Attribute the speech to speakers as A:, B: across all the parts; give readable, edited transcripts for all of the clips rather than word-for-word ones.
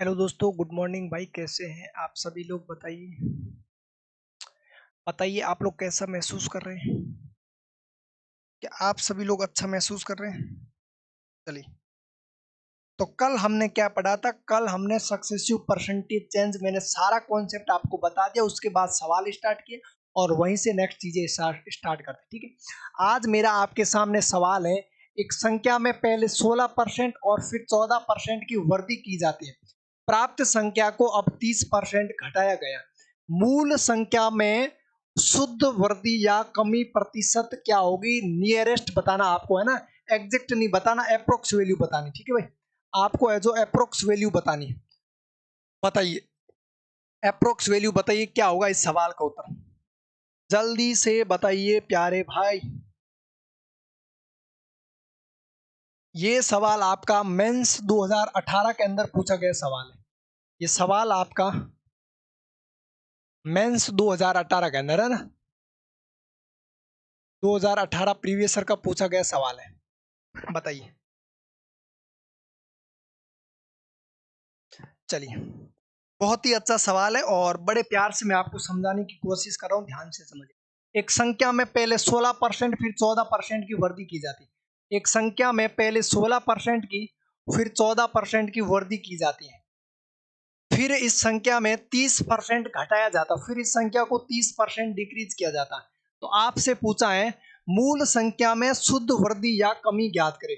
A: Hello दोस्तों, good morning भाई। कैसे हैं आप सभी लोग? बताइए बताइए आप लोग कैसा महसूस कर रहे हैं? क्या आप सभी लोग अच्छा महसूस कर रहे हैं? चलिए, तो कल हमने क्या पढ़ा था? कल हमने सक्सेसिव परसेंटेज चेंज, मैंने सारा कॉन्सेप्ट आपको बता दिया। उसके बाद सवाल स्टार्ट किए और वहीं से नेक्स्ट चीजें स्टार्ट करते, ठीक है। आज मेरा आपके सामने सवाल है, एक संख्या में पहले 16% और फिर 14% की वृद्धि की जाती है। प्राप्त संख्या को अब 30% घटाया गया। मूल संख्या में शुद्ध वृद्धि या कमी प्रतिशत क्या होगी? नियरेस्ट बताना आपको, है ना। एग्जैक्ट नहीं बताना, अप्रोक्स वैल्यू बतानी, ठीक है भाई। आपको जो अप्रोक्स वैल्यू बतानी है, बताइए अप्रोक्स वैल्यू बताइए क्या होगा इस सवाल का उत्तर। जल्दी से बताइए प्यारे भाई। ये सवाल आपका मेंस 2018 के अंदर पूछा गया सवाल है। ये सवाल आपका मेंस 2018 के अंदर है ना। 2018 प्रीवियस ईयर का पूछा गया सवाल है। बताइए। चलिए, बहुत ही अच्छा सवाल है और बड़े प्यार से मैं आपको समझाने की कोशिश कर रहा हूं, ध्यान से समझिए। एक संख्या में पहले 16% फिर 14% की वृद्धि की जाती है। एक संख्या में पहले 16% की फिर 14% की वृद्धि की जाती है। फिर इस संख्या में 30% घटाया जाता, फिर इस संख्या को 30% डिक्रीज किया जाता। तो आपसे पूछा है, मूल संख्या में शुद्ध वृद्धि या कमी ज्ञात करें।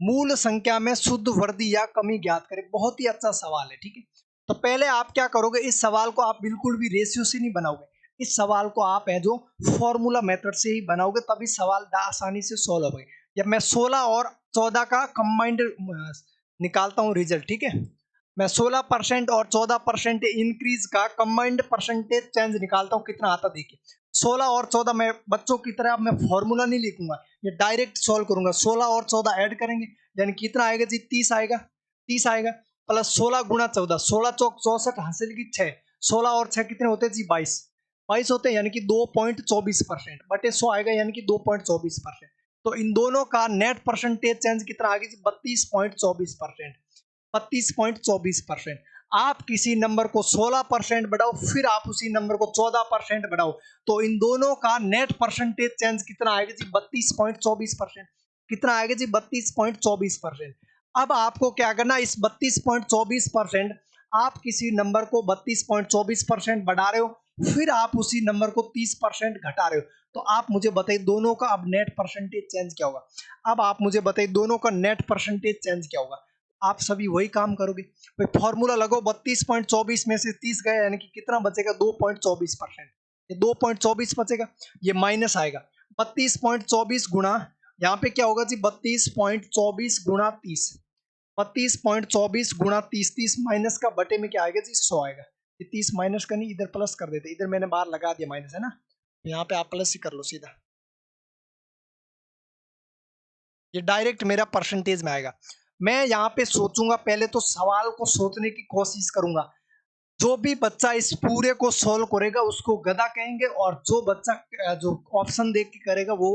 A: मूल संख्या में शुद्ध वृद्धि या कमी ज्ञात करें। बहुत ही अच्छा सवाल है, ठीक है। तो पहले आप क्या करोगे, इस सवाल को आप बिल्कुल भी रेशियो से नहीं बनाओगे। इस सवाल को आप है जो फॉर्मूला मेथड से ही बनाओगे, तभी सवाल आसानी से सॉल्व होगा। जब मैं 16 और 14 का कंबाइंड निकालता हूं रिजल्ट, ठीक है। मैं 16% और 14% इंक्रीज का कंबाइंड परसेंटेज चेंज निकालता हूं, कितना आता देखिए। 16 और 14 में बच्चों की तरह मैं फॉर्मूला नहीं लिखूंगा, ये डायरेक्ट सॉल्व करूंगा। 16 और 14 ऐड करेंगे, यानी कितना आएगा जी? 30 आएगा। 30 आएगा प्लस 16 गुणा 14, 16 चौक 64 हासिल की 6। 16 और 6 कितने होते हैं जी? 22। 22 होते हैं, यानी कि 2.24% बटे 100 आएगा, यानी कि 2.24%। तो इन दोनों का नेट परसेंटेज चेंज कितना आ गया जी? 32.24%। 32.24%। आप किसी नंबर को 16% बढ़ाओ, फिर आप उसी नंबर को 14% बढ़ाओ, तो इन दोनों का नेट परसेंटेज चेंज कितना आएगा जी? 32.24%। कितना आएगा जी? 32.24%। अब आपको क्या करना, इस 32.24%, आप किसी नंबर को 32.24% बढ़ा रहे हो, फिर आप उसी नंबर को 30% घटा रहे हो। तो आप मुझे बताइए दोनों का अब नेट परसेंटेज चेंज क्या होगा। अब आप मुझे बताइए दोनों का नेट परसेंटेज चेंज क्या होगा। आप सभी वही काम करोगे भाई। फॉर्मूला लगाओ, 32.24 में से 30 गया, यानी कि कितना बचेगा? 2.24%। ये 2.24 बचेगा, ये माइनस आएगा। 32.24 गुणा, यहाँ पे क्या होगा जी? 32.24 गुणा 30। 32.24 गुणा 30, 30 माइनस का बटे में क्या आएगा जी? 100 आएगा। ये 30 माइनस का नहीं, इधर प्लस कर देते, इधर मैंने बाहर लगा दिया माइनस, है ना। यहाँ पे आप प्लस ही कर लो सीधा, ये डायरेक्ट मेरा परसेंटेज में आएगा। मैं यहाँ पे सोचूंगा, पहले तो सवाल को सोचने की कोशिश करूंगा। जो भी बच्चा इस पूरे को सोल्व करेगा उसको गधा कहेंगे, और जो बच्चा जो ऑप्शन देख के करेगा वो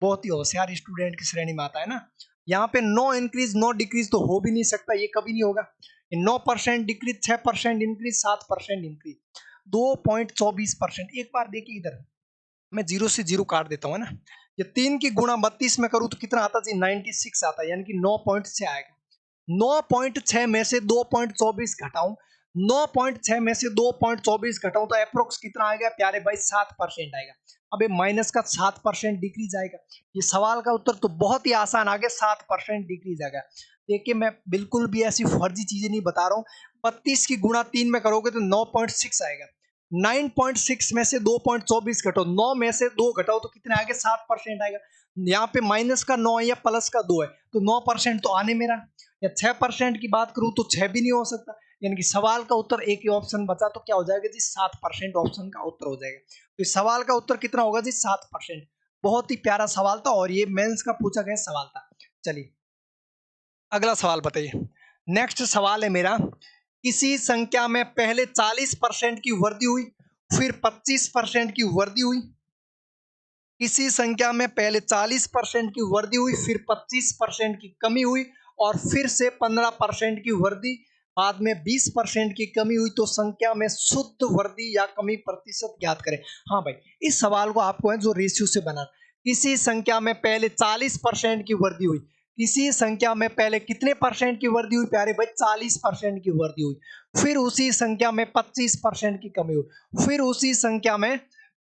A: बहुत ही होशियार स्टूडेंट की श्रेणी में आता है ना। यहाँ पे नो इंक्रीज नो डिक्रीज तो हो भी नहीं सकता, ये कभी नहीं होगा। 9% डिक्रीज, 6% इंक्रीज, 7% इंक्रीज, 2.24%। एक बार देखिए इधर, मैं जीरो से जीरो काट देता हूँ, है ना। ये 3 की गुणा 32 में करूँ तो कितना आता जी? 96 आता है, यानी कि 9.6 आएगा। 9.6 में से 2.24 घटाऊं, 9.6 में से 2.24 घटाऊं तो अप्रोक्स कितना आएगा प्यारे भाई? 7% आएगा। अब ये माइनस का 7% डिक्रीज आएगा। ये सवाल का उत्तर तो बहुत ही आसान आ गया, 7% डिक्रीज आ गया। देखिए, मैं बिल्कुल भी ऐसी फर्जी चीजें नहीं बता रहा हूँ। 32 की गुणा 3 में करोगे तो 9.6 आएगा। 9.6 में से 2.24 घटाओ, 9 में से 2 घटाओ तो कितना आएगा? 7% आएगा। यहाँ पे माइनस का 9 है या प्लस का 2 है, तो 9% तो आने मेरा। या 6% की बात करूं तो 6 भी नहीं हो सकता, यानी कि सवाल का उत्तर एक ही ऑप्शन बचा, तो क्या हो जाएगा जी? 7% ऑप्शन का उत्तर हो जाएगा। तो इस सवाल का उत्तर कितना होगा जी? 7%। बहुत ही प्यारा सवाल था और ये मेंस का पूछा गया सवाल था। चलिए, अगला सवाल बताइए। नेक्स्ट सवाल है मेरा, किसी संख्या में पहले 40% की वृद्धि हुई, फिर 25% की वृद्धि हुई। किसी संख्या में पहले 40% की वृद्धि हुई, फिर 25% की कमी हुई, और फिर से 15% की वृद्धि बाद में 20% की कमी हुई तो संख्या में शुद्ध वृद्धि या कमी प्रतिशत ज्ञात करें। हाँ भाई, इस सवाल को आपको है जो रेशियो से बनाना। किसी संख्या में पहले 40% की वृद्धि हुई, किसी संख्या में पहले कितने परसेंट की वृद्धि हुई प्यारे भाई? 40% की वृद्धि हुई। फिर उसी संख्या में 25% की कमी हुई, फिर उसी संख्या में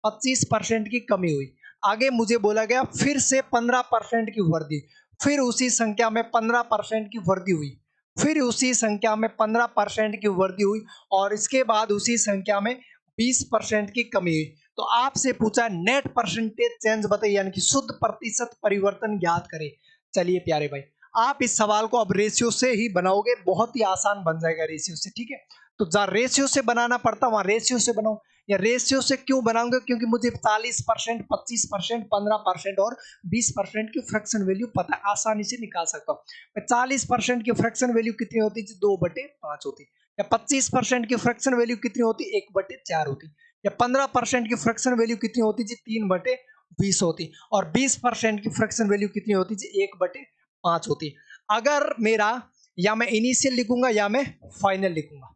A: 25% की कमी हुई। आगे मुझे बोला गया फिर से 15% की वृद्धि, फिर उसी संख्या में 15% की वृद्धि हुई, फिर उसी संख्या में 15% की वृद्धि हुई, और इसके बाद उसी संख्या में 20% की कमी हुई। तो आपसे पूछा नेट परसेंटेज चेंज बताइए, यानी कि शुद्ध प्रतिशत परिवर्तन ज्ञात करें। चलिए प्यारे भाई, आप इस सवाल को अब रेशियो से ही बनाओगे, बहुत ही आसान बन जाएगा रेशियो से, ठीक है। तो जहाँ रेशियो से बनाना पड़ता वहां रेशियो से बनाओ। या रेशियो से क्यों बनाऊंगा? क्योंकि मुझे 40%, 25%, 15% और 20% की फ्रैक्शन वैल्यू पता है, आसानी से निकाल सकता हूँ। 40% की फ्रैक्शन वैल्यू कितनी होती है? 2/5 होती। या 25% की फ्रैक्शन वैल्यू कितनी होती? 1/4 होती। या 15% की फ्रैक्शन वैल्यू कितनी होती जी? 3/20 होती। और 20% की फ्रैक्शन वैल्यू कितनी होती जी? 1/5 होती। अगर मेरा, या मैं इनिशियल लिखूंगा या मैं फाइनल लिखूंगा,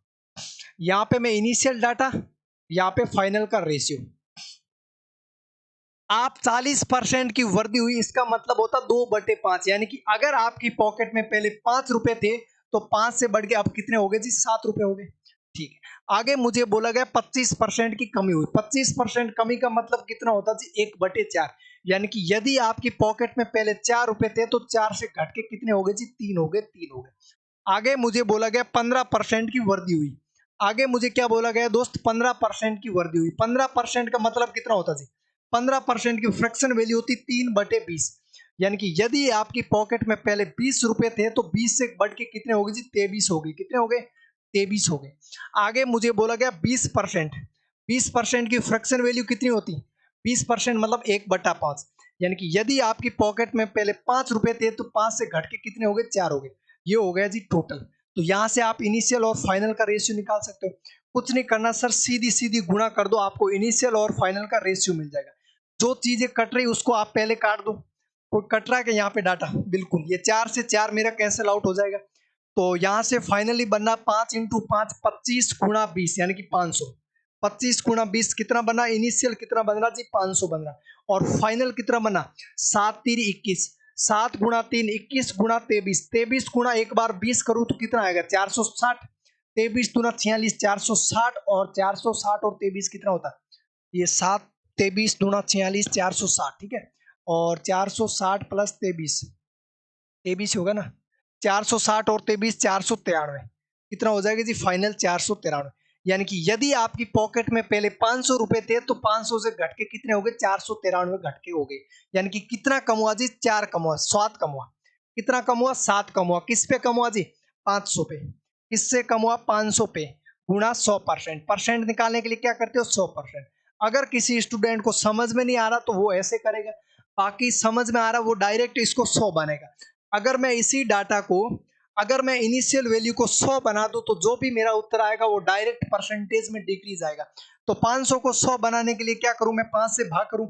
A: यहाँ पे मैं इनिशियल डाटा, यहाँ पे फाइनल का रेशियो। आप 40% की वृद्धि हुई, इसका मतलब होता 2/5, यानी कि अगर आपकी पॉकेट में पहले 5 रुपए थे तो 5 से बढ़ के अब कितने हो गए जी? 7 रुपए हो गए। ठीक है, आगे मुझे बोला गया 25% की कमी हुई। 25% कमी का मतलब कितना होता जी? 1/4, यानी कि यदि आपकी पॉकेट में पहले 4 रुपए थे तो 4 से घट के कितने हो गए जी? 3 हो गए, 3 हो गए। आगे मुझे बोला गया 15% की वृद्धि हुई। आगे मुझे क्या बोला गया दोस्त? 15% की वृद्धि हुई। 15% का मतलब कितना होता जी? 15% की फ्रैक्शन वैल्यू होती 3/20, यानी कि यदि आपकी पॉकेट में पहले 20 रुपए थे तो 20 से बढ़ के कितने हो गए जी? 23 हो गए। कितने हो गए? 23 हो गए। आगे मुझे बोला गया 20%। 20% की फ्रैक्शन वैल्यू कितनी होती? 20% मतलब 1/5, यानी कि यदि आपकी पॉकेट में पहले 5 रुपए थे तो 5 से घट के कितने हो गए? 4 हो गए। ये हो गया जी टोटल। तो यहां से आप इनिशियल और फाइनल का रेशियो निकाल सकते हो। कुछ नहीं करना सर, सीधी सीधी गुणा कर दो, आपको इनिशियल और फाइनल का रेशियो मिल जाएगा। जो चीजें कट रही उसको आप पहले काट दो। कोई कट रहा है कि यहाँ पे डाटा? बिल्कुल, ये 4 से 4 मेरा कैंसिल आउट हो जाएगा। तो यहाँ से फाइनली बनना 5 × 5 25 × 20, यानी कि 500। 25 × 20 कितना बना? इनिशियल कितना बन रहा जी? 500 बन रहा। और फाइनल कितना बना? 7 × 3 21, 7 × 3 21 × 23, 23 गुणा एक बार 20 करूँ तो कितना आएगा? 460। 23 × 46 460, और 460 और 23 कितना होता है? ये 7, 23 × 46 460, ठीक है। और 460 प्लस 23, 23 होगा ना? 460 और 23 493, कितना हो जाएगा जी? फाइनल 493। यानी कि यदि आपकी पॉकेट में पहले 500 रुपए थे तो 500 से घट के कितने हो गए? 493 घट के हो गए। यानी कि कितना कम हुआ जी? 4 कम हुआ, 7 कम हुआ। कितना कम हुआ? 7 कम हुआ। किस पे कम हुआ जी? 500 पे। किससे कम हुआ? 500 पे। गुणा 100%। परसेंट निकालने के लिए क्या करते हो? 100%। अगर किसी स्टूडेंट को समझ में नहीं आ रहा तो वो ऐसे करेगा, बाकी समझ में आ रहा वो डायरेक्ट इसको 100 बनेगा। अगर मैं इसी डाटा को, अगर मैं इनिशियल वैल्यू को 100 बना दूं तो जो भी मेरा उत्तर आएगा वो डायरेक्ट परसेंटेज में डिक्रीज आएगा। तो 500 को 100 बनाने के लिए क्या करूं? मैं 5 से भाग करूं।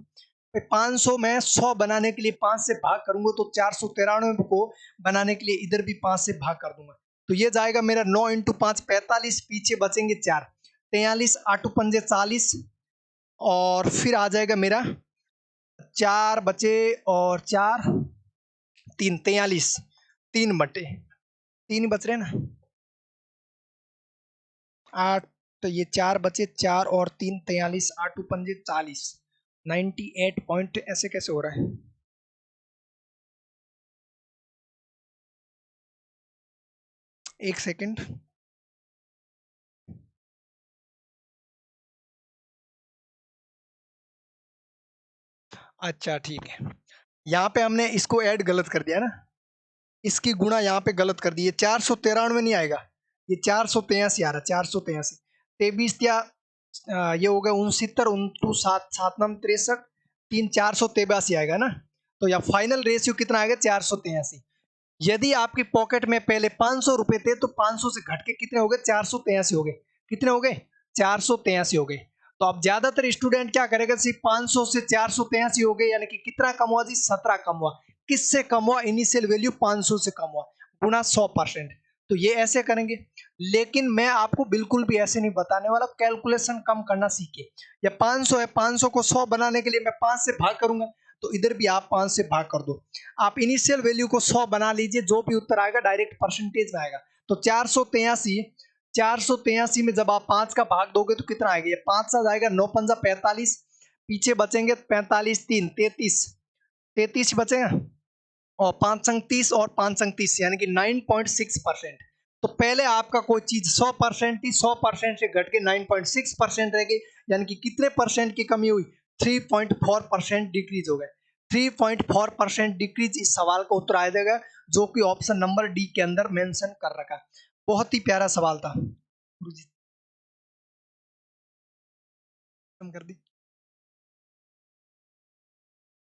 A: 500 में 100 बनाने के लिए 5 से भाग करूंगा तो 493 को बनाने के लिए इधर भी 5 से भाग कर दूंगा। तो ये जाएगा मेरा 9 × 5 45, पीछे बचेंगे 4, 43 8 पंजे 40, और फिर आ जाएगा मेरा 4 बचे और 4 3 43, 3/3 बच रहे ना? 8, तो ये 4 बचे, 4 और 3 43, 8 पंजे 40, 98 पॉइंट। ऐसे कैसे हो रहा है? एक सेकंड। अच्छा ठीक है, यहाँ पे हमने इसको ऐड गलत कर दिया ना, इसकी गुणा यहाँ पे गलत कर दी। ये 493 नहीं आएगा, ये 483 आ रहा है। 483 23 या ये हो गया 69, 29 7 7 9 63, 3 483 आएगा ना। तो यहाँ फाइनल रेशियो कितना आएगा? 483। यदि आपकी पॉकेट में पहले 500 रुपए थे तो 500 से घट के कितने हो गए? 483 हो गए। कितने हो गए? 483 हो गए। तो अब ज्यादातर स्टूडेंट क्या करेगा? सिर्फ 500 से 483 हो गए, यानी कि कितना कम हुआ जी? 17 कम हुआ। किससे कम हुआ? इनिशियल वैल्यू 500 से कम हुआ, गुणा 100%। तो ये ऐसे करेंगे। लेकिन मैं आपको बिल्कुल भी ऐसे नहीं बताने वाला। कैलकुलेशन कम करना सीखिए। या 500 है, 500 को 100 बनाने के लिए मैं 5 से भाग करूंगा, तो इधर भी आप 5 से भाग कर दो। आप इनिशियल वैल्यू को 100 बना लीजिए, जो भी उत्तर आएगा डायरेक्ट परसेंटेज में आएगा। तो 483 में जब आप 5 का भाग दोगे तो कितना आएगा? ये 5 सात आएगा, 9 पंजा 45, पीछे बचेंगे 45 3 33, 33 बचेगा, और 5 संग 30 और 5 संग 30 यानी कि 9.6%। तो पहले आपका कोई चीज 100% थी, 100% से घट के 9.6% रह गई, यानी कि कितने परसेंट की कमी हुई? 3.4% डिक्रीज हो गए। 3.4% डिक्रीज इस सवाल का उत्तर आ जाएगा, जो कि ऑप्शन नंबर डी के अंदर मेंशन कर रखा। बहुत ही प्यारा सवाल था। कर दी।